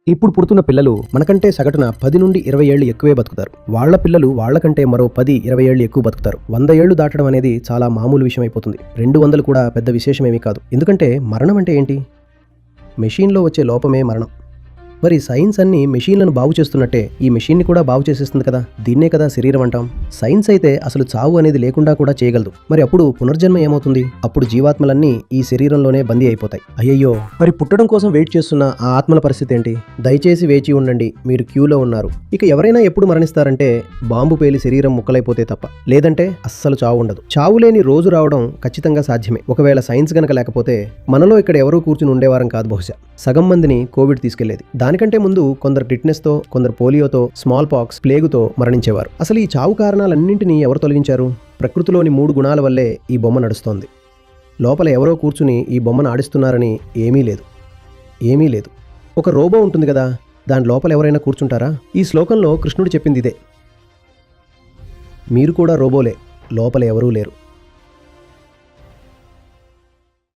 ఇప్పుడు పుడుతున్న పిల్లలు మనకంటే సగటున 10 నుండి 20 ఏళ్లు ఎక్కువే బతుకుతారు. వాళ్ళ పిల్లలు వాళ్ళకంటే మరో 10-20 ఏళ్లు ఎక్కువ బతుకుతారు. 100 ఏళ్లు దాటడం అనేది చాలా మామూలు విషయం అయిపోతుంది. 200 కూడా పెద్ద విశేషమేమీ కాదు. ఎందుకంటే మరణం అంటే ఏంటి? మెషీన్లో వచ్చే లోపమే మరణం. మరి సైన్స్ అన్ని మెషీన్లను బాగు చేస్తున్నట్టే ఈ మెషీన్ని కూడా బాగు చేసేస్తుంది కదా. దీన్నే కదా శరీరం అంటాం. సైన్స్ అయితే అసలు చావు అనేది లేకుండా కూడా చేయగలదు. మరి అప్పుడు పునర్జన్మ ఏమవుతుంది? అప్పుడు జీవాత్మలన్నీ ఈ శరీరంలోనే బందీ అయిపోతాయి. అయ్యయ్యో, మరి పుట్టడం కోసం వెయిట్ చేస్తున్న ఆ ఆత్మల పరిస్థితి ఏంటి? దయచేసి వేచి ఉండండి, మీరు క్యూలో ఉన్నారు. ఇక ఎవరైనా ఎప్పుడు మరణిస్తారంటే బాంబు పేలి శరీరం ముక్కలైపోతే తప్ప, లేదంటే అస్సలు చావు ఉండదు. చావు లేని రోజు రావడం ఖచ్చితంగా సాధ్యమే. ఒకవేళ సైన్స్ గనక లేకపోతే మనలో ఇక్కడ ఎవరూ కూర్చుని ఉండేవారం కాదు. బహుశా సగం మందిని కోవిడ్ తీసుకెళ్లేది. దానికంటే ముందు కొందరు టిట్నెస్తో, కొందరు పోలియోతో, స్మాల్ పాక్స్, ప్లేగుతో మరణించేవారు. అసలు ఈ చావు కారణాలన్నింటినీ ఎవరు తొలగించారు? ప్రకృతిలోని 3 గుణాల వల్లే ఈ బొమ్మ నడుస్తోంది. లోపల ఎవరో కూర్చుని ఈ బొమ్మను ఆడిస్తున్నారని ఏమీ లేదు. ఒక రోబో ఉంటుంది కదా, దాని లోపల ఎవరైనా కూర్చుంటారా? ఈ శ్లోకంలో కృష్ణుడు చెప్పింది ఇదే. మీరు కూడా రోబోలే, లోపల ఎవరూ లేరు.